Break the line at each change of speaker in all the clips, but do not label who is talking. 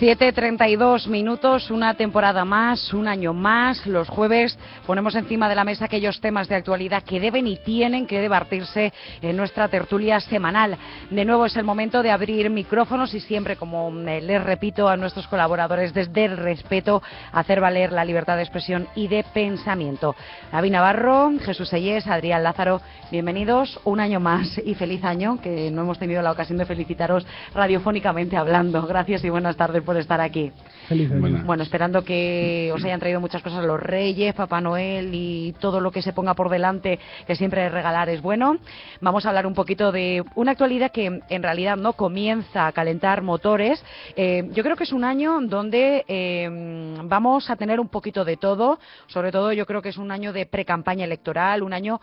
7:32, una temporada más, un año más. Los jueves ponemos encima de la mesa aquellos temas de actualidad que deben y tienen que debatirse en nuestra tertulia semanal. De nuevo es el momento de abrir micrófonos y siempre, como les repito a nuestros colaboradores, desde el respeto, hacer valer la libertad de expresión y de pensamiento. David Navarro, Jesús Sellés, Adrián Lázaro, bienvenidos un año más y feliz año, que no hemos tenido la ocasión de felicitaros radiofónicamente hablando. Gracias y buenas tardes por estar aquí.
Feliz año.
Bueno, esperando que os hayan traído muchas cosas los Reyes, Papá Noel y todo lo que se ponga por delante, que siempre regalar es bueno. Vamos a hablar un poquito de una actualidad que en realidad no comienza a calentar motores. Yo creo que es un año donde vamos a tener un poquito de todo. Sobre todo yo creo que es un año de pre-campaña electoral, un año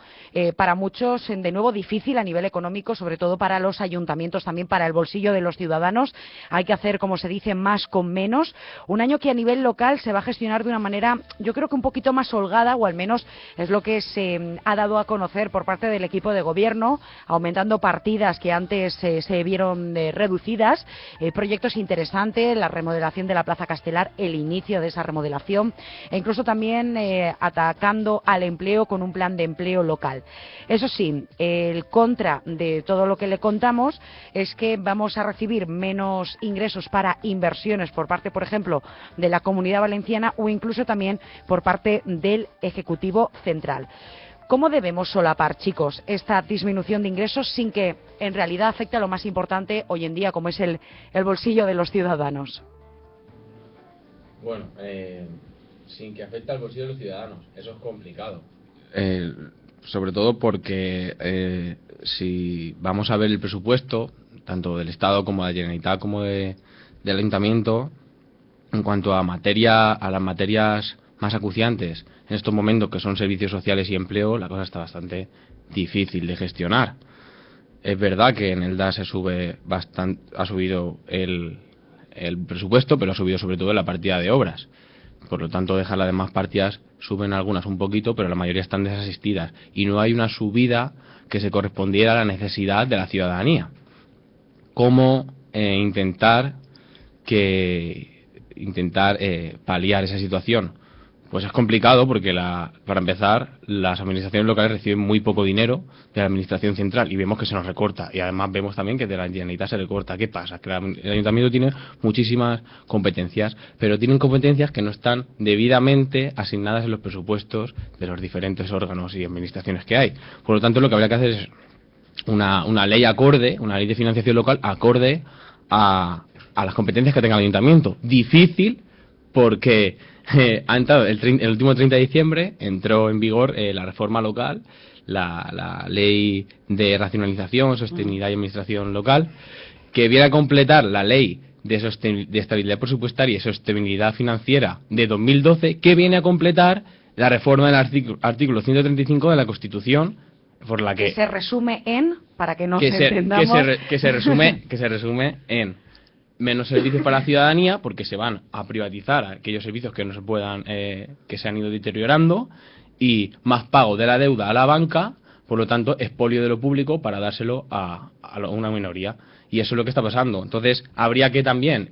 para muchos de nuevo difícil a nivel económico, sobre todo para los ayuntamientos, también para el bolsillo de los ciudadanos. Hay que hacer, como se dice, más con menos. Un año que a nivel local se va a gestionar de una manera, yo creo que un poquito más holgada, o al menos es lo que se ha dado a conocer por parte del equipo de gobierno, aumentando partidas que antes se vieron reducidas, proyectos interesantes, la remodelación de la Plaza Castelar, el inicio de esa remodelación, e incluso también atacando al empleo con un plan de empleo local. Eso sí, el contra de todo lo que le contamos es que vamos a recibir menos ingresos para inversiones por parte, por ejemplo, de la Comunidad Valenciana o incluso también por parte del Ejecutivo Central. ¿Cómo debemos solapar, chicos, esta disminución de ingresos sin que en realidad afecte a lo más importante hoy en día, como es el bolsillo de los ciudadanos?
Bueno, sin que afecte al bolsillo de los ciudadanos, eso es complicado. Sobre todo porque si vamos a ver el presupuesto, tanto del Estado como de la Generalitat como del Ayuntamiento, en cuanto a las materias más acuciantes en estos momentos, que son servicios sociales y empleo, la cosa está bastante difícil de gestionar. Es verdad que en el DAS ha subido el presupuesto, pero ha subido sobre todo la partida de obras. Por lo tanto, dejar las demás partidas, suben algunas un poquito, pero la mayoría están desasistidas. Y no hay una subida que se correspondiera a la necesidad de la ciudadanía. ¿Cómo intentar paliar esa situación? Pues es complicado porque, para empezar, las administraciones locales reciben muy poco dinero de la administración central y vemos que se nos recorta, y además vemos también que de la Generalitat se recorta. ¿Qué pasa? Que el ayuntamiento tiene muchísimas competencias, pero tienen competencias que no están debidamente asignadas en los presupuestos de los diferentes órganos y administraciones que hay. Por lo tanto, lo que habría que hacer es una ley acorde, una ley de financiación local acorde a las competencias que tenga el ayuntamiento. Difícil porque ha entrado el último 30 de diciembre, entró en vigor la reforma local, la ley de racionalización, sostenibilidad y administración local, que viene a completar la ley de estabilidad presupuestaria y sostenibilidad financiera de 2012, que viene a completar la reforma del artículo 135 de la Constitución, por la que
se resume en, para que nos entendamos,
que se resume en menos servicios para la ciudadanía, porque se van a privatizar aquellos servicios que no se puedan, que se han ido deteriorando, y más pago de la deuda a la banca, por lo tanto expolio de lo público para dárselo a una minoría, y eso es lo que está pasando. Entonces habría que también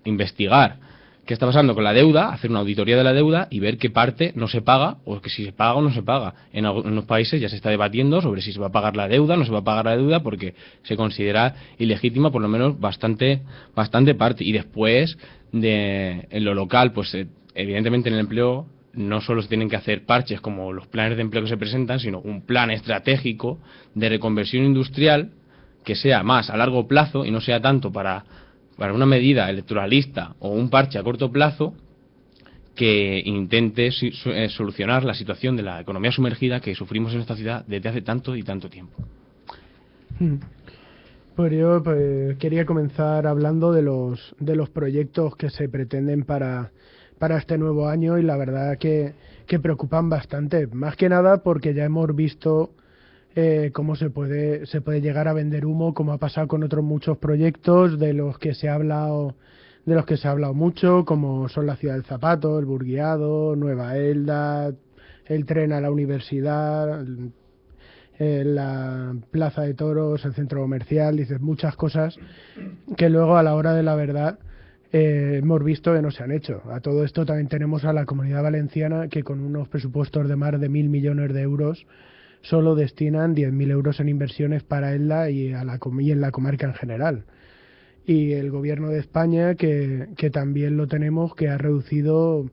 investigar qué está pasando con la deuda, hacer una auditoría de la deuda y ver qué parte no se paga, o que si se paga o no se paga. En algunos países ya se está debatiendo sobre si se va a pagar la deuda, no se va a pagar la deuda, porque se considera ilegítima por lo menos bastante parte. Y después, en lo local, pues evidentemente en el empleo no solo se tienen que hacer parches como los planes de empleo que se presentan, sino un plan estratégico de reconversión industrial que sea más a largo plazo y no sea tanto para una medida electoralista o un parche a corto plazo que intente solucionar la situación de la economía sumergida que sufrimos en esta ciudad desde hace tanto y tanto tiempo.
Pues yo quería comenzar hablando de los proyectos que se pretenden para este nuevo año, y la verdad que preocupan bastante, más que nada porque ya hemos visto cómo se puede llegar a vender humo, como ha pasado con otros muchos proyectos de los que se ha hablado mucho, como son la Ciudad del Zapato, el Burguiado, Nueva Elda, el tren a la universidad, la Plaza de Toros, el centro comercial, dices muchas cosas que luego a la hora de la verdad hemos visto que no se han hecho. A todo esto también tenemos a la Comunidad Valenciana, que con unos presupuestos de más de 1.000 millones de euros solo destinan 10.000 euros en inversiones para Elda y en la comarca en general. Y el Gobierno de España, que también lo tenemos, que ha reducido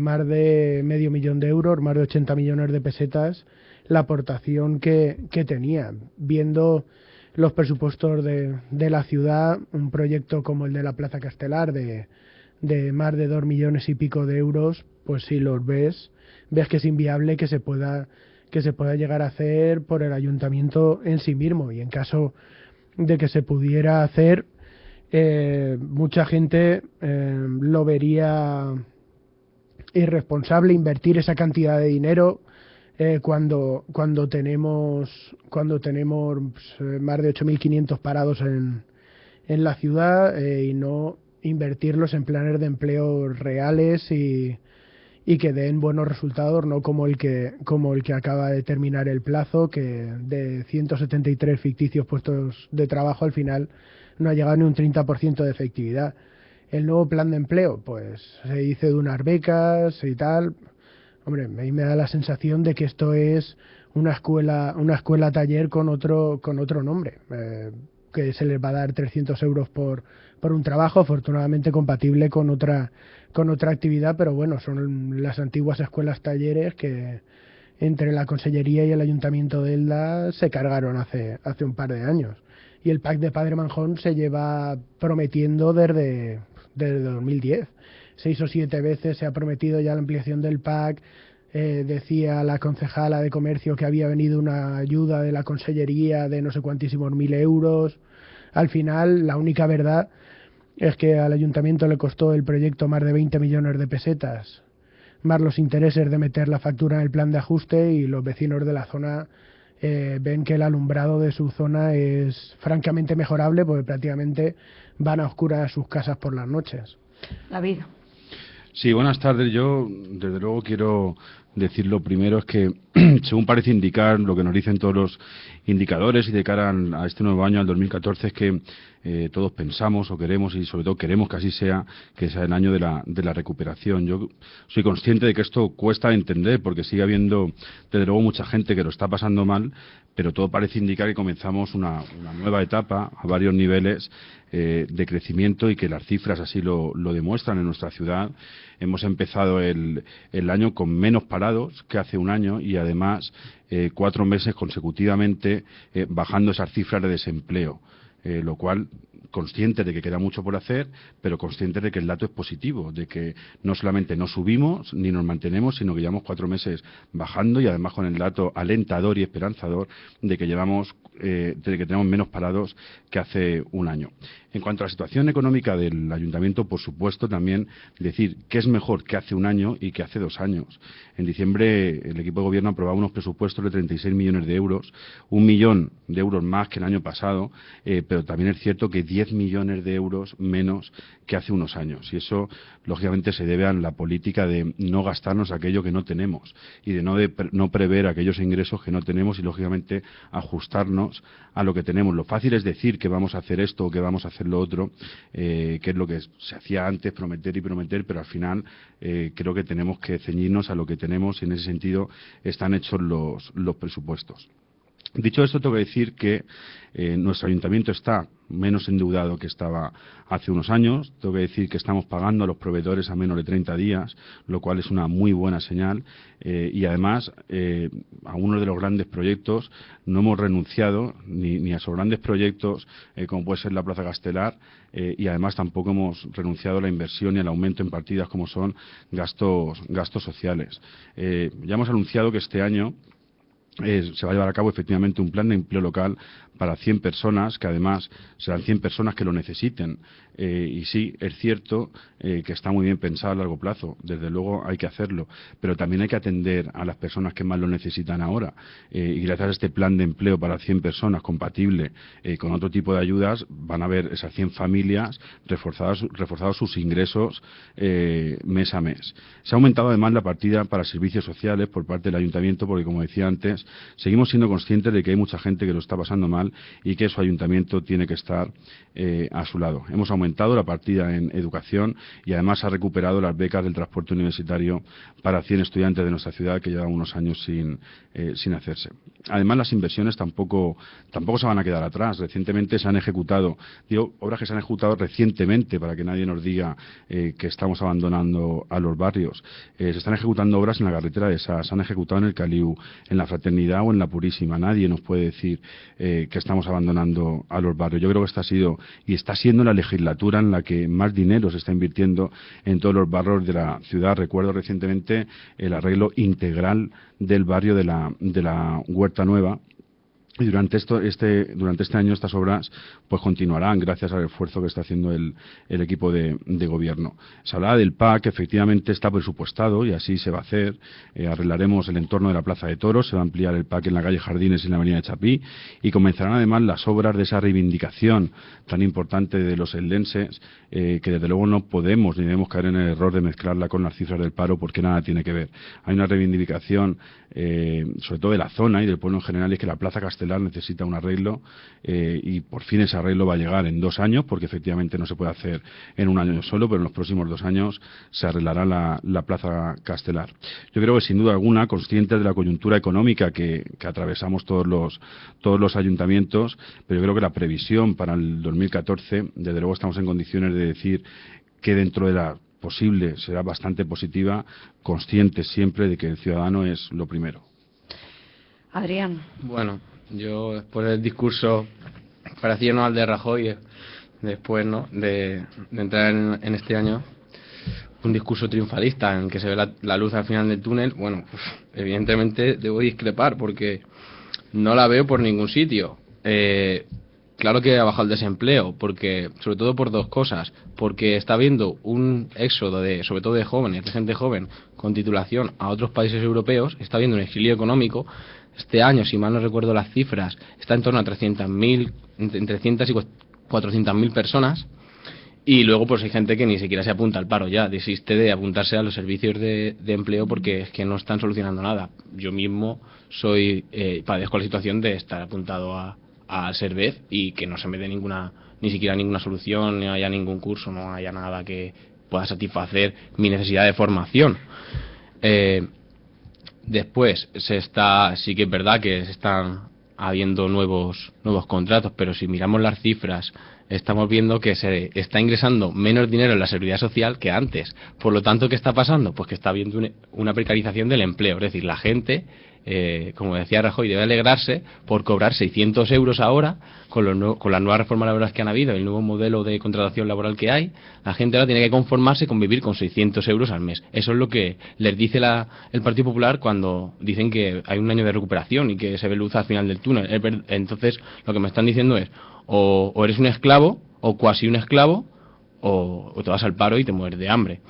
más de medio millón de euros, más de 80 millones de pesetas, la aportación que tenía. Viendo los presupuestos de la ciudad, un proyecto como el de la Plaza Castelar, de más de 2 millones y pico de euros, pues si los ves que es inviable que se pueda llegar a hacer por el ayuntamiento en sí mismo. Y en caso de que se pudiera hacer, mucha gente lo vería irresponsable invertir esa cantidad de dinero cuando tenemos más de 8.500 parados en la ciudad, y no invertirlos en planes de empleo reales y que den buenos resultados, no como el que acaba de terminar el plazo, que de 173 ficticios puestos de trabajo al final no ha llegado ni un 30% de efectividad. El nuevo plan de empleo, pues se hizo de unas becas y tal. Hombre, a mí me da la sensación de que esto es una escuela taller con otro nombre, que se les va a dar 300 euros por un trabajo, afortunadamente compatible con otra actividad, pero bueno, son las antiguas escuelas talleres que entre la Consellería y el Ayuntamiento de Elda se cargaron hace un par de años. Y el PAC de Padre Manjón se lleva prometiendo desde 2010. 6 o 7 veces se ha prometido ya la ampliación del PAC. Decía la concejala de Comercio que había venido una ayuda de la Consellería de no sé cuantísimos 1.000 euros. Al final, la única verdad es que al Ayuntamiento le costó el proyecto más de 20 millones de pesetas, más los intereses de meter la factura en el plan de ajuste, y los vecinos de la zona ven que el alumbrado de su zona es francamente mejorable, porque prácticamente van a oscuras sus casas por las noches.
David.
Sí, buenas tardes. Yo, desde luego, quiero decir lo primero es que, según parece indicar, lo que nos dicen todos los indicadores y de cara a este nuevo año, al 2014, es que todos pensamos o queremos, y sobre todo queremos que así sea, que sea el año de la recuperación. Yo soy consciente de que esto cuesta entender, porque sigue habiendo, desde luego, mucha gente que lo está pasando mal, pero todo parece indicar que comenzamos una nueva etapa a varios niveles de crecimiento, y que las cifras así lo demuestran en nuestra ciudad. Hemos empezado el año con menos parados que hace un año, y además 4 meses consecutivamente bajando esas cifras de desempleo, lo cual, conscientes de que queda mucho por hacer, pero conscientes de que el dato es positivo, de que no solamente no subimos ni nos mantenemos, sino que llevamos 4 meses bajando, y además con el dato alentador y esperanzador de que tenemos menos parados que hace un año. En cuanto a la situación económica del Ayuntamiento, por supuesto, también decir que es mejor que hace un año y que hace 2 años. En diciembre el equipo de gobierno aprobaba unos presupuestos de 36 millones de euros, 1 millón de euros más que el año pasado, pero también es cierto que 10 millones de euros menos que hace unos años. Y eso, lógicamente, se debe a la política de no gastarnos aquello que no tenemos, y de no prever aquellos ingresos que no tenemos, y, lógicamente, ajustarnos a lo que tenemos. Lo fácil es decir que vamos a hacer esto o que vamos a hacer lo otro, que es lo que se hacía antes, prometer y prometer, pero al final creo que tenemos que ceñirnos a lo que tenemos, y en ese sentido están hechos los presupuestos. Dicho esto, tengo que decir que nuestro ayuntamiento está menos endeudado que estaba hace unos años. Tengo que decir que estamos pagando a los proveedores a menos de 30 días, lo cual es una muy buena señal. Y además, a uno de los grandes proyectos no hemos renunciado ni a esos grandes proyectos, como puede ser la Plaza Castelar, y además tampoco hemos renunciado a la inversión y al aumento en partidas como son gastos sociales. Ya hemos anunciado que este año se va a llevar a cabo efectivamente un plan de empleo local para 100 personas, que además serán 100 personas que lo necesiten. Y sí, es cierto que está muy bien pensado a largo plazo, desde luego hay que hacerlo, pero también hay que atender a las personas que más lo necesitan ahora. Y gracias a este plan de empleo para 100 personas compatible con otro tipo de ayudas, van a ver esas 100 familias reforzados sus ingresos mes a mes. Se ha aumentado además la partida para servicios sociales por parte del Ayuntamiento, porque, como decía antes, personas, seguimos siendo conscientes de que hay mucha gente que lo está pasando mal y que su ayuntamiento tiene que estar a su lado. Hemos aumentado la partida en educación y además ha recuperado las becas del transporte universitario para 100 estudiantes de nuestra ciudad que llevan unos años sin hacerse. Además, las inversiones tampoco se van a quedar atrás. Recientemente se han ejecutado, obras que se han ejecutado recientemente, para que nadie nos diga que estamos abandonando a los barrios. Se están ejecutando obras en la carretera de Sas, se han ejecutado en el Caliu, en la Fraternidad o en la Purísima. Nadie nos puede decir que estamos abandonando a los barrios. Yo creo que esta ha sido y está siendo la legislatura en la que más dinero se está invirtiendo en todos los barrios de la ciudad. Recuerdo recientemente el arreglo integral del barrio de la Huerta Nueva. Y durante este año estas obras pues continuarán gracias al esfuerzo que está haciendo el equipo de gobierno. Se hablaba del PAC, que efectivamente está presupuestado y así se va a hacer. Arreglaremos el entorno de la Plaza de Toros, se va a ampliar el PAC en la calle Jardines y en la avenida de Chapí y comenzarán además las obras de esa reivindicación tan importante de los eldenses, que desde luego no podemos ni debemos caer en el error de mezclarla con las cifras del paro, porque nada tiene que ver. Hay una reivindicación sobre todo de la zona y del pueblo en general, y es que la Plaza Castelar necesita un arreglo y por fin ese arreglo va a llegar en 2 años, porque efectivamente no se puede hacer en un año solo, pero en los próximos 2 años se arreglará la Plaza Castelar. Yo creo que sin duda alguna, conscientes de la coyuntura económica que atravesamos todos los ayuntamientos, pero yo creo que la previsión para el 2014, desde luego estamos en condiciones de decir que dentro de la posible será bastante positiva, conscientes siempre de que el ciudadano es lo primero.
Adrián.
Bueno, yo después del discurso parecido al de Rajoy, después de entrar en este año, un discurso triunfalista en que se ve la luz al final del túnel, bueno, pues, evidentemente debo discrepar porque no la veo por ningún sitio. Claro que ha bajado el desempleo, porque sobre todo por 2 cosas, porque está habiendo un éxodo sobre todo de jóvenes, de gente joven con titulación a otros países europeos, está habiendo un exilio económico. Este año, si mal no recuerdo las cifras, está en torno a 300.000, entre 300 y 400.000 personas, y luego pues hay gente que ni siquiera se apunta al paro ya, desiste de apuntarse a los servicios de empleo porque es que no están solucionando nada. Yo mismo padezco la situación de estar apuntado al Servet y que no se me dé ni siquiera ninguna solución, no haya ningún curso, no haya nada que pueda satisfacer mi necesidad de formación. Después sí que es verdad que se están habiendo nuevos contratos, pero si miramos las cifras estamos viendo que se está ingresando menos dinero en la seguridad social que antes. Por lo tanto, ¿qué está pasando? Pues que está habiendo una precarización del empleo, es decir, la gente, como decía Rajoy, debe alegrarse por cobrar 600 euros ahora con las nuevas reformas laborales que han habido, el nuevo modelo de contratación laboral que hay. La gente ahora tiene que conformarse con vivir con 600 euros al mes. Eso es lo que les dice el Partido Popular cuando dicen que hay un año de recuperación y que se ve luz al final del túnel. Entonces, lo que me están diciendo es o eres un esclavo o cuasi un esclavo o te vas al paro y te mueres de hambre.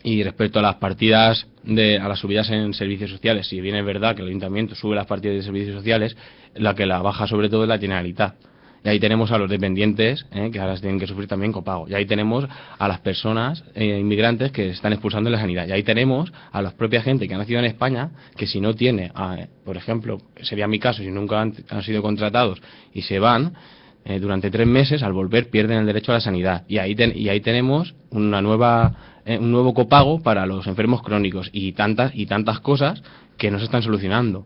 Y respecto a las partidas, a las subidas en servicios sociales, si bien es verdad que el Ayuntamiento sube las partidas de servicios sociales, la que la baja sobre todo es la Generalitat. Y ahí tenemos a los dependientes, que ahora tienen que sufrir también copago. Y ahí tenemos a las personas inmigrantes que están expulsando de la sanidad. Y ahí tenemos a la propia gente que ha nacido en España, que si no tiene, por ejemplo, sería mi caso, si nunca han sido contratados y se van, durante 3 meses, al volver pierden el derecho a la sanidad. Y ahí tenemos un nuevo copago para los enfermos crónicos y tantas cosas que no se están solucionando.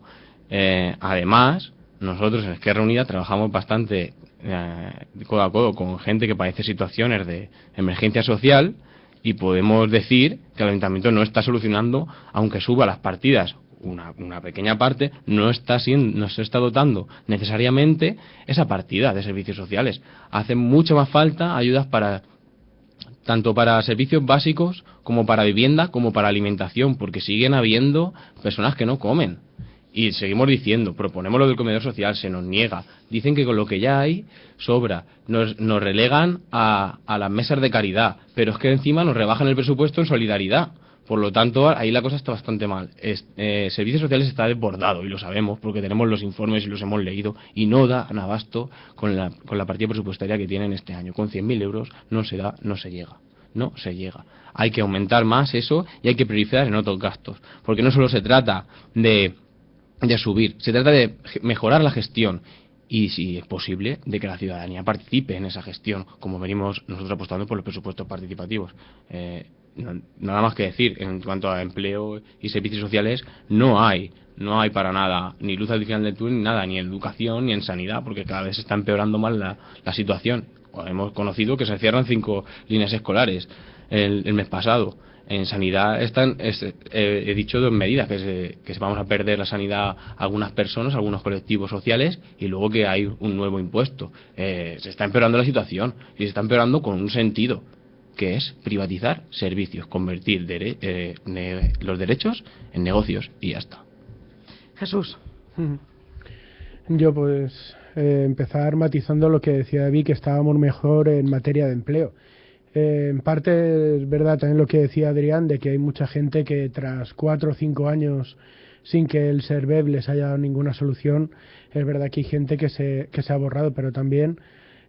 Además, nosotros en Esquerra Unida trabajamos bastante codo a codo con gente que padece situaciones de emergencia social y podemos decir que el Ayuntamiento no está solucionando, aunque suba las partidas una pequeña parte, no se está dotando necesariamente esa partida de servicios sociales. Hace mucho más falta ayudas tanto para servicios básicos como para vivienda, como para alimentación, porque siguen habiendo personas que no comen. Y seguimos diciendo, proponemos lo del comedor social, se nos niega. Dicen que con lo que ya hay sobra. Nos relegan a las mesas de caridad, pero es que encima nos rebajan el presupuesto en solidaridad. Por lo tanto, ahí la cosa está bastante mal. Servicios sociales está desbordado y lo sabemos porque tenemos los informes y los hemos leído y no da abasto con la partida presupuestaria que tienen este año. Con 100.000 euros no se llega. Hay que aumentar más eso y hay que priorizar en otros gastos. Porque no solo se trata de de subir, se trata de mejorar la gestión y, si es posible, de que la ciudadanía participe en esa gestión, como venimos nosotros apostando por los presupuestos participativos. Nada más que decir, en cuanto a empleo y servicios sociales, no hay para nada ni luz al final del túnel, ni nada, ni en educación ni en sanidad, porque cada vez se está empeorando más la situación. Hemos conocido que se cierran 5 líneas escolares el mes pasado. En sanidad he dicho 2 medidas, que se vamos a perder la sanidad a algunas personas, a algunos colectivos sociales, y luego que hay un nuevo impuesto. Se está empeorando la situación, y se está empeorando con un sentido, que es privatizar servicios, convertir los derechos en negocios, y ya está.
Jesús.
Yo pues empezar matizando lo que decía David, que estábamos mejor en materia de empleo. En parte es verdad también lo que decía Adrián, de que hay mucha gente que tras 4 o 5 años sin que el Serveb les haya dado ninguna solución, es verdad que hay gente que se ha borrado, pero también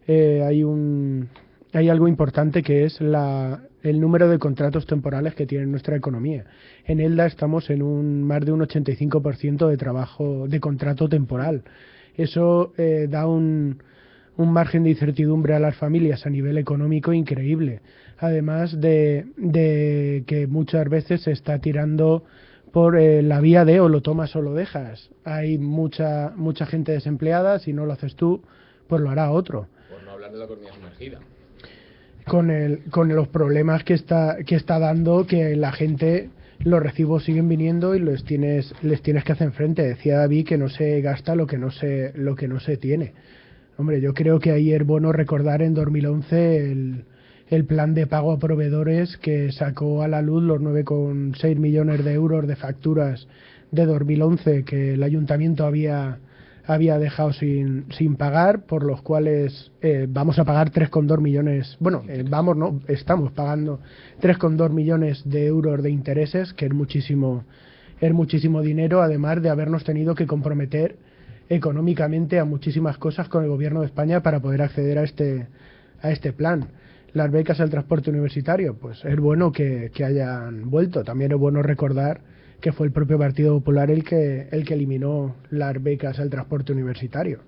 hay algo importante, que es el número de contratos temporales que tiene nuestra economía. En ELDA estamos en más de un 85% de trabajo de contrato temporal. Eso da un margen de incertidumbre a las familias a nivel económico increíble, además de que muchas veces se está tirando por la vía de o lo tomas o lo dejas. Hay mucha gente desempleada, si no lo haces tú, pues lo hará otro.
Por no hablar de la economía sumergida.
Con los problemas que está dando, que la gente, los recibos siguen viniendo y les tienes que hacer frente. Decía David que no se gasta lo que no se tiene. Hombre, yo creo que ahí es bueno recordar en 2011 el plan de pago a proveedores que sacó a la luz los 9,6 millones de euros de facturas de 2011 que el ayuntamiento había dejado sin pagar, por los cuales vamos a pagar 3,2 millones, estamos pagando 3,2 millones de euros de intereses, que es muchísimo dinero, además de habernos tenido que comprometer económicamente a muchísimas cosas con el gobierno de España para poder acceder a este plan. Las becas al transporte universitario, pues es bueno que hayan vuelto. También es bueno recordar que fue el propio Partido Popular el que eliminó las becas al transporte universitario,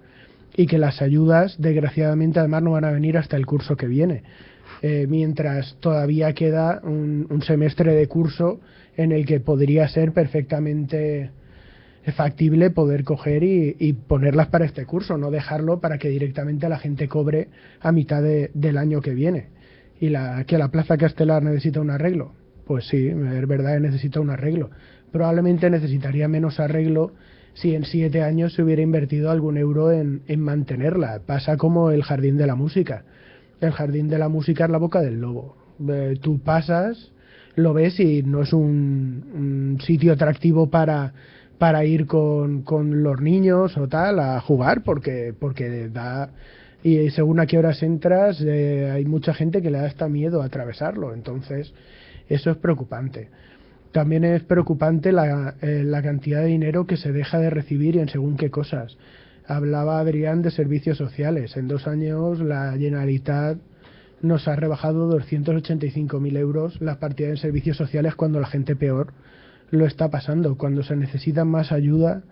y que las ayudas, desgraciadamente, además no van a venir hasta el curso que viene, mientras todavía queda un semestre de curso en el que podría ser perfectamente factible poder coger y ponerlas para este curso, no dejarlo para que directamente la gente cobre a mitad del año que viene. Y que la Plaza Castelar necesita un arreglo, pues sí, es verdad que necesita un arreglo. Probablemente necesitaría menos arreglo si en 7 años se hubiera invertido algún euro en mantenerla. Pasa como el Jardín de la Música. El Jardín de la Música es la boca del lobo. Tú pasas, lo ves y no es un sitio atractivo para ir con los niños o tal a jugar, porque da, y según a qué horas entras hay mucha gente que le da hasta miedo a atravesarlo. Entonces eso es preocupante. También es preocupante la cantidad de dinero que se deja de recibir y en según qué cosas. Hablaba Adrián de servicios sociales. En 2 años la Generalitat nos ha rebajado 285.000 euros las partidas en servicios sociales, cuando la gente peor lo está pasando. Cuando se necesita más ayuda,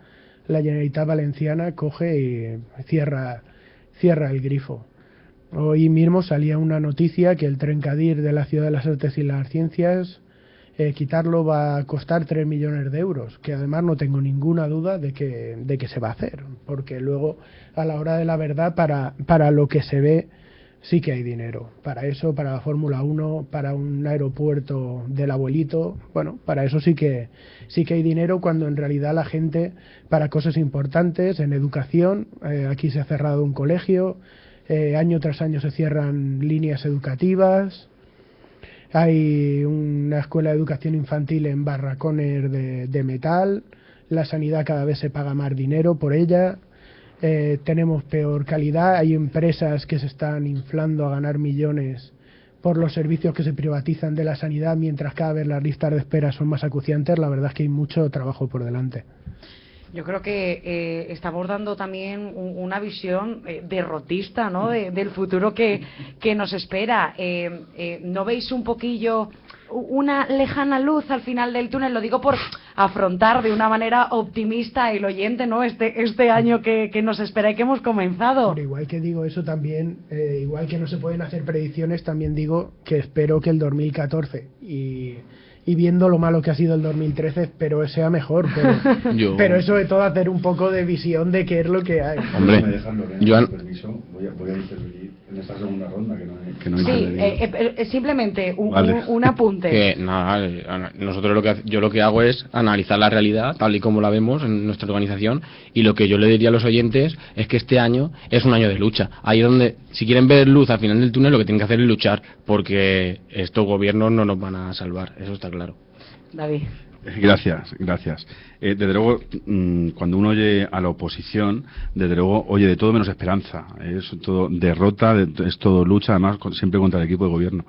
la Generalitat Valenciana coge y cierra el grifo. Hoy mismo salía una noticia que el Trencadir de la Ciudad de las Artes y las Ciencias, quitarlo va a costar 3 millones de euros, que además no tengo ninguna duda de que se va a hacer, porque luego a la hora de la verdad, para lo que se ve, sí que hay dinero. Para eso, para la Fórmula 1, para un aeropuerto del abuelito, bueno, para eso sí que hay dinero, cuando en realidad la gente, para cosas importantes, en educación, aquí se ha cerrado un colegio, año tras año se cierran líneas educativas. Hay una escuela de educación infantil en barracones de metal. La sanidad cada vez se paga más dinero por ella. Tenemos peor calidad. Hay empresas que se están inflando a ganar millones por los servicios que se privatizan de la sanidad, mientras cada vez las listas de espera son más acuciantes. La verdad es que hay mucho trabajo por delante.
Yo creo que está abordando también una visión derrotista, ¿no? Del futuro que nos espera. ¿No veis un poquillo una lejana luz al final del túnel? Lo digo por afrontar de una manera optimista el oyente, ¿no? Este año que nos espera y que hemos comenzado.
Pero igual que digo eso también, igual que no se pueden hacer predicciones, también digo que espero que el 2014 y viendo lo malo que ha sido el 2013, espero que sea mejor, pero eso de todo hacer un poco de visión de qué es lo que hay.
Hombre,
Joan, permiso, voy a intervenir en esta segunda ronda que no he
Sí, simplemente
Vale.
un apunte.
Que nada, nosotros yo lo que hago es analizar la realidad tal y como la vemos en nuestra organización, y lo que yo le diría a los oyentes es que este año es un año de lucha. Ahí es donde, si quieren ver luz al final del túnel, lo que tienen que hacer es luchar, porque estos gobiernos no nos van a salvar, eso está claro.
David.
Gracias. Desde luego, cuando uno oye a la oposición, desde luego oye de todo menos esperanza. Es todo derrota, es todo lucha, además siempre contra el equipo de gobierno.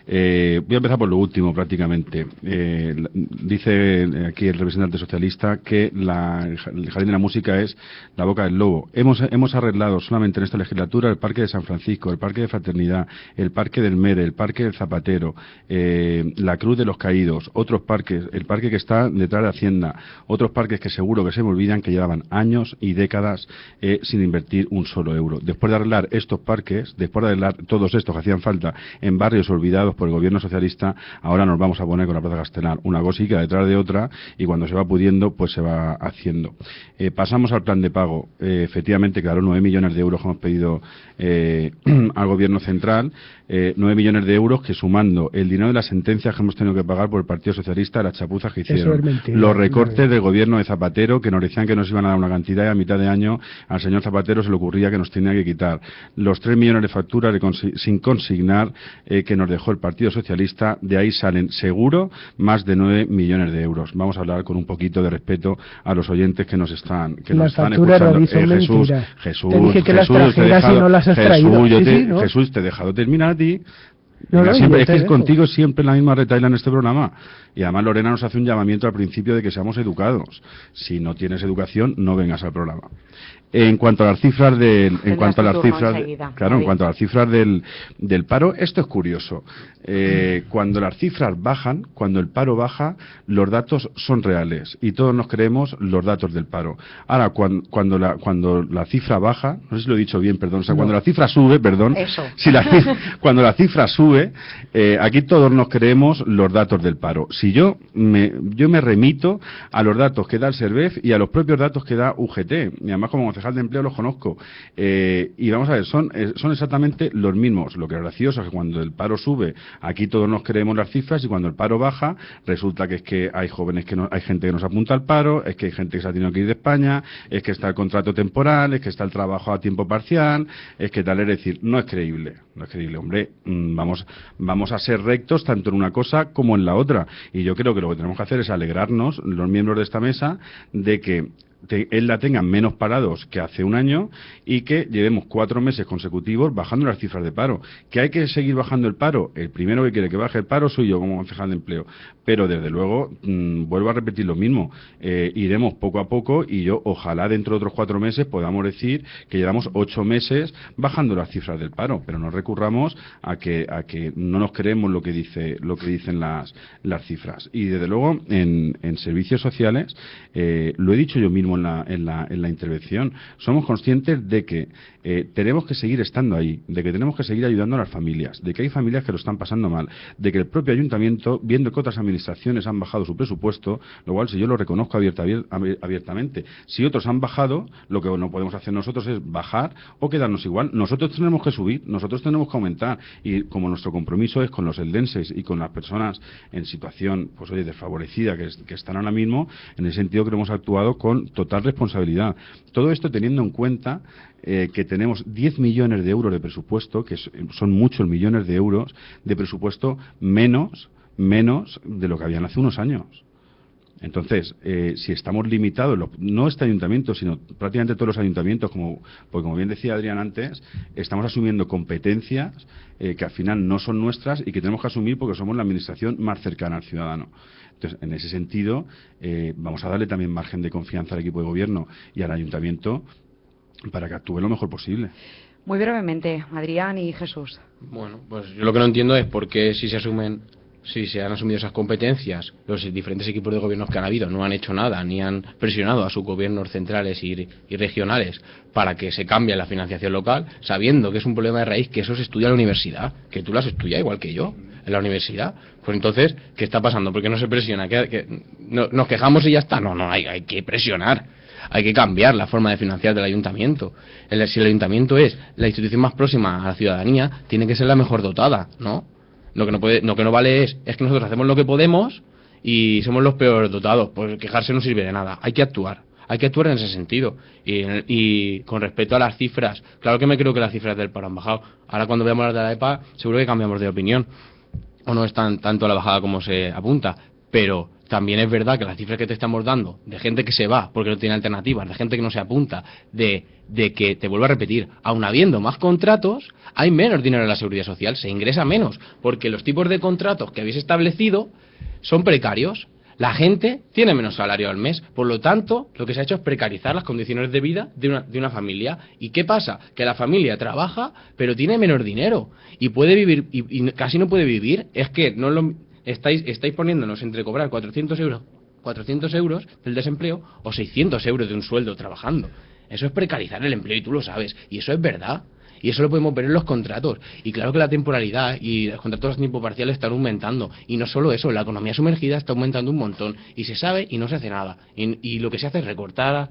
Voy a empezar por lo último, prácticamente. Dice aquí el representante socialista que el Jardín de la Música es la boca del lobo. Hemos arreglado solamente en esta legislatura el Parque de San Francisco, el Parque de Fraternidad, el Parque del Mere, el Parque del Zapatero, la Cruz de los Caídos, otros parques, el parque que está detrás de Hacienda, otros parques que seguro que se me olvidan, que llevaban años y décadas sin invertir un solo euro. Después de arreglar estos parques, después de arreglar todos estos que hacían falta en barrios olvidados por el gobierno socialista, ahora nos vamos a poner con la Plaza Castelar una cosica detrás de otra, y cuando se va pudiendo, pues se va haciendo. Pasamos al plan de pago. Efectivamente, claro, 9 millones de euros que hemos pedido al gobierno central, 9 millones de euros que, sumando el dinero de las sentencias que hemos tenido que pagar por el Partido Socialista, las chapuzas que hicieron,
Eso es mentira,
los recortes del gobierno de Zapatero, que nos decían que nos iban a dar una cantidad, y a mitad de año al señor Zapatero se le ocurría que nos tenía que quitar los 3 millones de facturas sin consignar que nos dejó el Partido Socialista. De ahí salen seguro más de 9 millones de euros. Vamos a hablar con un poquito de respeto a los oyentes que nos están escuchando. Jesús,
te dije que las trajeras y no las has traído.
Jesús, te he dejado terminar a ti.
No,
es que es
dejo.
contigo siempre la misma retaila en este programa. Y además Lorena nos hace un llamamiento al principio de que seamos educados. Si no tienes educación, no vengas al programa. En cuanto a las cifras en cuanto a las cifras del paro, esto es curioso. Cuando las cifras bajan, cuando el paro baja, los datos son reales y todos nos creemos los datos del paro. Ahora, cuando la cifra baja, no sé si lo he dicho bien, perdón, o sea, cuando la cifra sube, perdón, cuando la cifra sube, aquí todos nos creemos los datos del paro. Si yo me remito a los datos que da el SERVEF y a los propios datos que da UGT, y además como concejal de empleo los conozco, y vamos a ver, son exactamente los mismos. Lo que es gracioso es que cuando el paro sube, aquí todos nos creemos las cifras, y cuando el paro baja, resulta que es que hay jóvenes hay gente que nos apunta al paro, es que hay gente que se ha tenido que ir de España, es que está el contrato temporal, es que está el trabajo a tiempo parcial, es que tal, es decir, no es creíble, hombre. Vamos a ser rectos tanto en una cosa como en la otra, y yo creo que lo que tenemos que hacer es alegrarnos, los miembros de esta mesa, de que la tengan menos parados que hace un año, y que llevemos 4 meses consecutivos bajando las cifras de paro. ¿Que hay que seguir bajando el paro? El primero que quiere que baje el paro soy yo como concejal de empleo, pero desde luego vuelvo a repetir lo mismo, iremos poco a poco, y yo ojalá dentro de otros 4 meses podamos decir que llevamos 8 meses bajando las cifras del paro, pero no recurramos a que no nos creemos lo que dicen las cifras. Y desde luego en servicios sociales, lo he dicho yo mismo en la intervención, somos conscientes de que tenemos que seguir estando ahí, de que tenemos que seguir ayudando a las familias, de que hay familias que lo están pasando mal, de que el propio ayuntamiento, viendo que otras administraciones han bajado su presupuesto, lo cual si yo lo reconozco abiertamente, si otros han bajado, lo que no podemos hacer nosotros es bajar o quedarnos igual. Nosotros tenemos que subir, nosotros tenemos que aumentar, y como nuestro compromiso es con los eldenses y con las personas en situación, pues oye, desfavorecida que están ahora mismo, en ese sentido que hemos actuado con total responsabilidad. Todo esto teniendo en cuenta que tenemos 10 millones de euros de presupuesto, que son muchos millones de euros de presupuesto menos de lo que habían hace unos años. Entonces, si estamos limitados, no este ayuntamiento, sino prácticamente todos los ayuntamientos, porque como bien decía Adrián antes, estamos asumiendo competencias que al final no son nuestras y que tenemos que asumir porque somos la administración más cercana al ciudadano. Entonces, en ese sentido, vamos a darle también margen de confianza al equipo de gobierno y al ayuntamiento para que actúe lo mejor posible.
Muy brevemente, Adrián y Jesús.
Bueno, pues yo lo que no entiendo es por qué si se asumen si se han asumido esas competencias, los diferentes equipos de gobiernos que han habido no han hecho nada, ni han presionado a sus gobiernos centrales y regionales para que se cambie la financiación local, sabiendo que es un problema de raíz, que eso se estudia en la universidad, que tú lo has estudiado igual que yo, en la universidad. Pues entonces, ¿qué está pasando? ¿Por qué no se presiona? ¿Nos quejamos y ya está? No, hay que presionar. Hay que cambiar la forma de financiar del ayuntamiento. Si el ayuntamiento es la institución más próxima a la ciudadanía, tiene que ser la mejor dotada, ¿no? Lo que no vale es que nosotros hacemos lo que podemos y somos los peores dotados. Pues quejarse no sirve de nada. Hay que actuar en ese sentido. Y con respecto a las cifras, claro que me creo que las cifras del paro han bajado. Ahora cuando veamos las de la EPA, seguro que cambiamos de opinión. O no es tanto la bajada como se apunta. Pero también es verdad que las cifras que te estamos dando, de gente que se va porque no tiene alternativas, de gente que no se apunta, de que, te vuelvo a repetir, aun habiendo más contratos, hay menos dinero en la seguridad social, se ingresa menos, porque los tipos de contratos que habéis establecido son precarios. La gente tiene menos salario al mes, por lo tanto, lo que se ha hecho es precarizar las condiciones de vida de una familia. ¿Y qué pasa? Que la familia trabaja, pero tiene menos dinero y puede vivir, y casi no puede vivir. Es que no lo... Estáis poniéndonos entre cobrar 400 euros del desempleo o 600 euros de un sueldo trabajando. Eso es precarizar el empleo y tú lo sabes. Y eso es verdad. Y eso lo podemos ver en los contratos. Y claro que la temporalidad y los contratos a tiempo parcial están aumentando. Y no solo eso, la economía sumergida está aumentando un montón. Y se sabe y no se hace nada. Y lo que se hace es recortar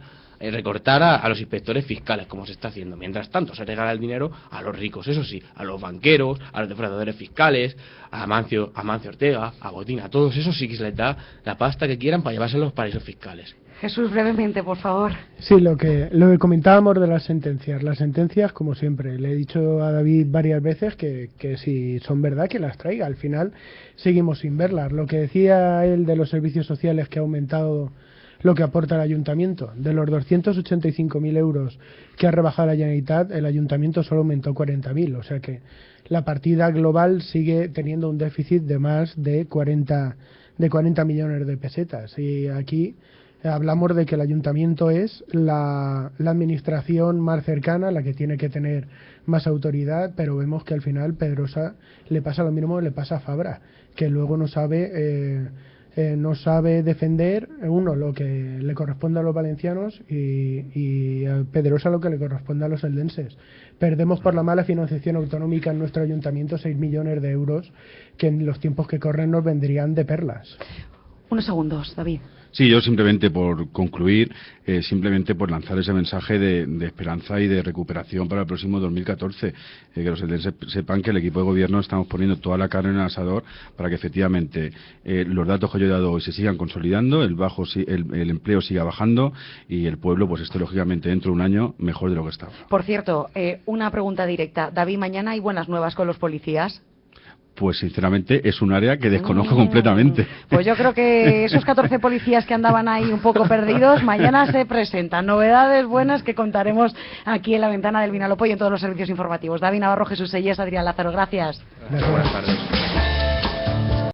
a los inspectores fiscales, como se está haciendo. Mientras tanto, se regala el dinero a los ricos, eso sí, a los banqueros, a los defraudadores fiscales, a Amancio Ortega, a Botín, a todos esos sí que se les da la pasta que quieran para llevarse a los paraísos fiscales.
Jesús, brevemente, por favor.
Sí, lo que comentábamos de las sentencias. Las sentencias, como siempre, le he dicho a David varias veces que si son verdad, que las traiga. Al final seguimos sin verlas. Lo que decía él de los servicios sociales, que ha aumentado lo que aporta el ayuntamiento. De los 285.000 euros que ha rebajado la Generalitat, el ayuntamiento solo aumentó 40.000. O sea que la partida global sigue teniendo un déficit de más de 40 millones de pesetas. Y aquí hablamos de que el ayuntamiento es la administración más cercana, la que tiene que tener más autoridad, pero vemos que al final Pedrosa le pasa lo mismo que le pasa a Fabra, que luego no sabe defender, lo que le corresponde a los valencianos y a Pedrosa lo que le corresponde a los eldenses. Perdemos por la mala financiación autonómica en nuestro ayuntamiento 6 millones de euros que en los tiempos que corren nos vendrían de perlas.
Unos segundos, David.
Sí, yo simplemente por concluir, simplemente por lanzar ese mensaje de esperanza y de recuperación para el próximo 2014, que los eldenses sepan que el equipo de gobierno estamos poniendo toda la carne en el asador para que efectivamente los datos que yo he dado hoy se sigan consolidando, el empleo siga bajando y el pueblo pues esté lógicamente dentro de un año mejor de lo que estaba.
Por cierto, una pregunta directa. David, mañana hay buenas nuevas con los policías.
Pues sinceramente es un área que desconozco completamente.
Pues yo creo que esos 14 policías que andaban ahí un poco perdidos, mañana se presentan novedades buenas que contaremos aquí en la ventana del Vinalopó y en todos los servicios informativos. David Navarro, Jesús Sellés, Adrián Lázaro, gracias.
Buenas tardes.